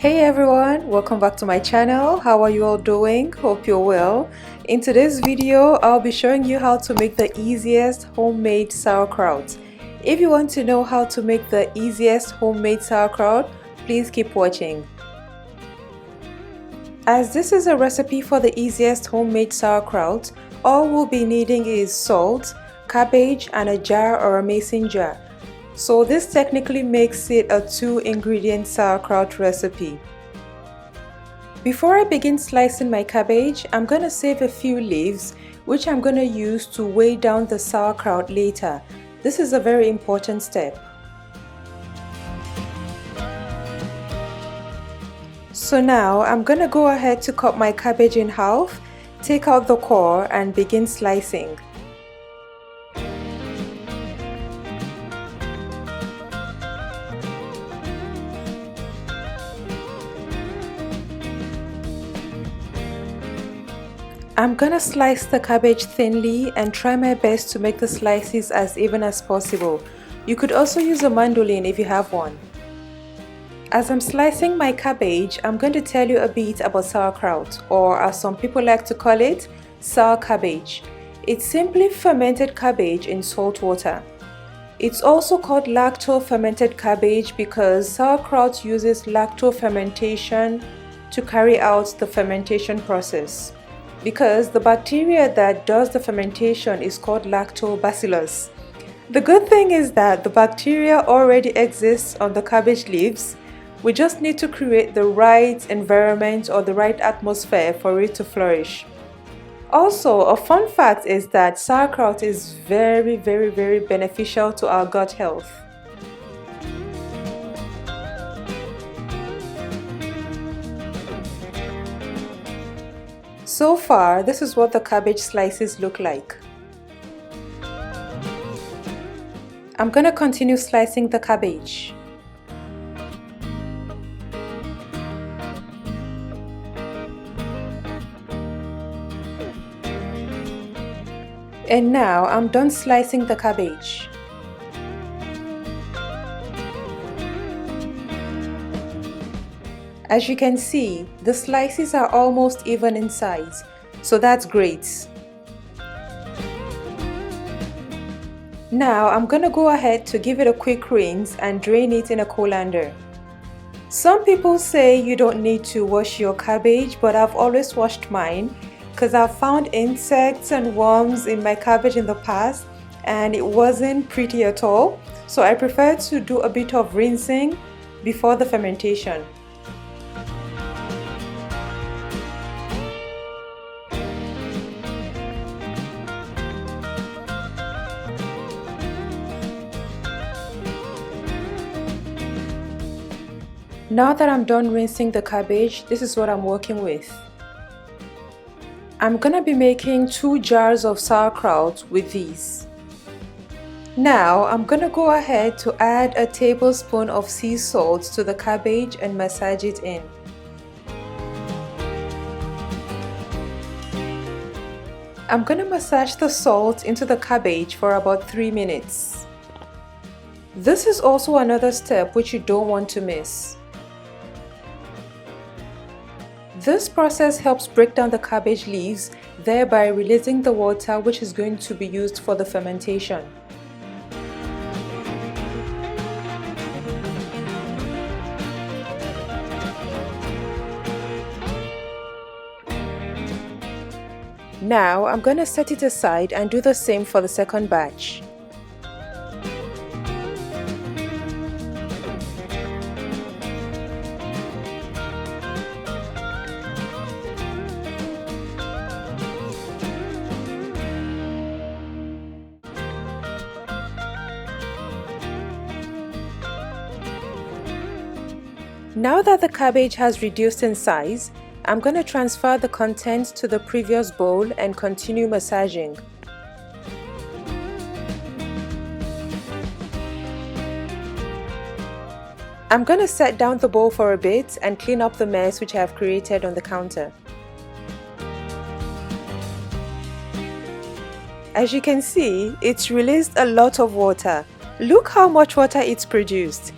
Hey everyone, welcome back to my channel. How are you all doing? Hope you're well. In today's video, I'll be showing you how to make the easiest homemade sauerkraut. If you want to know how to make the easiest homemade sauerkraut, please keep watching. As this is a recipe for the easiest homemade sauerkraut, all we'll be needing is salt, cabbage, and a jar or a mason jar. So this technically makes it a 2-ingredient sauerkraut recipe. Before I begin slicing my cabbage, I'm going to save a few leaves which I'm going to use to weigh down the sauerkraut later. This is a very important step. So now I'm going to go ahead to cut my cabbage in half, take out the core and begin slicing. I'm gonna slice the cabbage thinly and try my best to make the slices as even as possible. You could also use a mandolin if you have one. As I'm slicing my cabbage, I'm going to tell you a bit about sauerkraut, or as some people like to call it, sour cabbage. It's simply fermented cabbage in salt water. It's also called lacto-fermented cabbage because sauerkraut uses lacto-fermentation to carry out the fermentation process. Because the bacteria that does the fermentation is called lactobacillus. The good thing is that the bacteria already exists on the cabbage leaves. We just need to create the right environment or the right atmosphere for it to flourish. Also, a fun fact is that sauerkraut is very beneficial to our gut health. So far, this is what the cabbage slices look like. I'm gonna continue slicing the cabbage. And now I'm done slicing the cabbage. As you can see, the slices are almost even in size, so that's great. Now I'm gonna go ahead to give it a quick rinse and drain it in a colander. Some people say you don't need to wash your cabbage, but I've always washed mine because I've found insects and worms in my cabbage in the past and it wasn't pretty at all, so I prefer to do a bit of rinsing before the fermentation. Now that I'm done rinsing the cabbage, this is what I'm working with. I'm gonna be making 2 jars of sauerkraut with these. Now I'm gonna go ahead to add a tablespoon of sea salt to the cabbage and massage it in. I'm gonna massage the salt into the cabbage for about 3 minutes. This is also another step which you don't want to miss. This process helps break down the cabbage leaves, thereby releasing the water which is going to be used for the fermentation. Now I'm going to set it aside and do the same for the second batch. Now that the cabbage has reduced in size, I'm going to transfer the contents to the previous bowl and continue massaging. I'm going to set down the bowl for a bit and clean up the mess which I have created on the counter. As you can see, it's released a lot of water. Look how much water it's produced.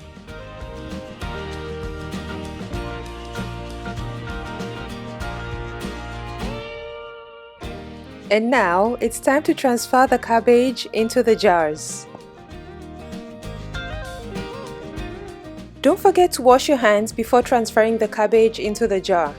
And now it's time to transfer the cabbage into the jars. Don't forget to wash your hands before transferring the cabbage into the jar.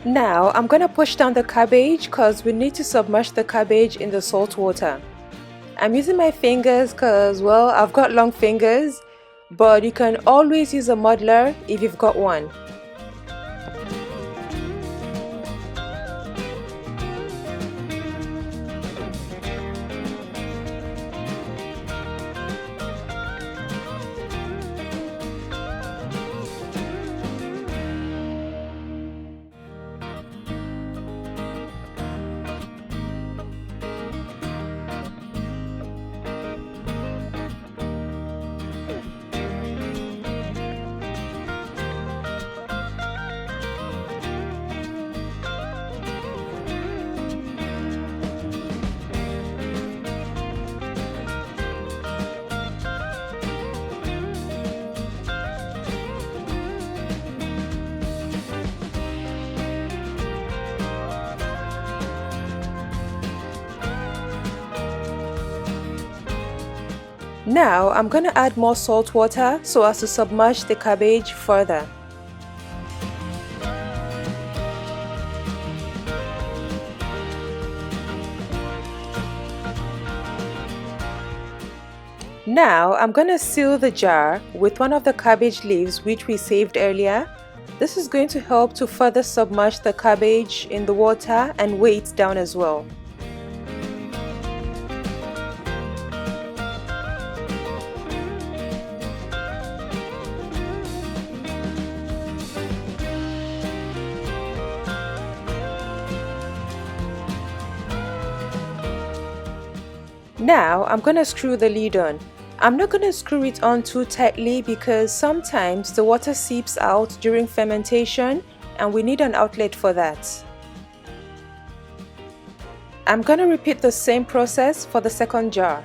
Now I'm gonna push down the cabbage because we need to submerge the cabbage in the salt water. I'm using my fingers because, well, I've got long fingers, but you can always use a muddler if you've got one. Now I'm gonna add more salt water so as to submerge the cabbage further. Now I'm gonna seal the jar with one of the cabbage leaves which we saved earlier. This is going to help to further submerge the cabbage in the water and weigh it down as well. Now I'm gonna screw the lid on. I'm not gonna screw it on too tightly because sometimes the water seeps out during fermentation and we need an outlet for that. I'm gonna repeat the same process for the second jar.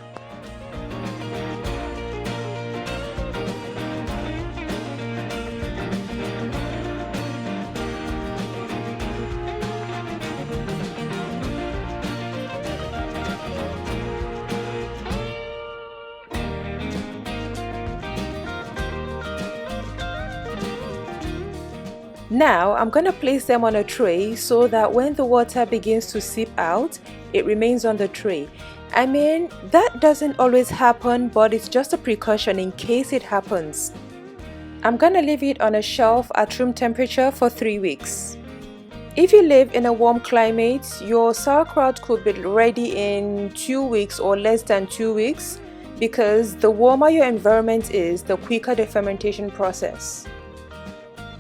Now I'm gonna place them on a tray so that when the water begins to seep out, it remains on the tray. I mean, that doesn't always happen, but it's just a precaution in case it happens. I'm gonna leave it on a shelf at room temperature for 3 weeks. If you live in a warm climate, your sauerkraut could be ready in 2 weeks or less than 2 weeks because the warmer your environment is, the quicker the fermentation process.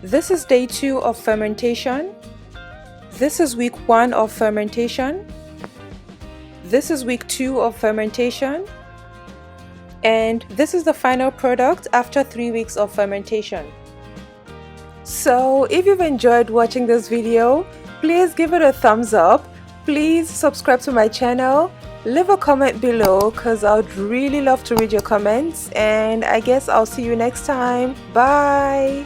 This is day 2 of fermentation. This is week 1 of fermentation. This is week 2 of fermentation. And this is the final product after 3 weeks of fermentation. So if you've enjoyed watching this video, please give it a thumbs up. Please subscribe to my channel. Leave a comment below because I would really love to read your comments. And I guess I'll see you next time. Bye.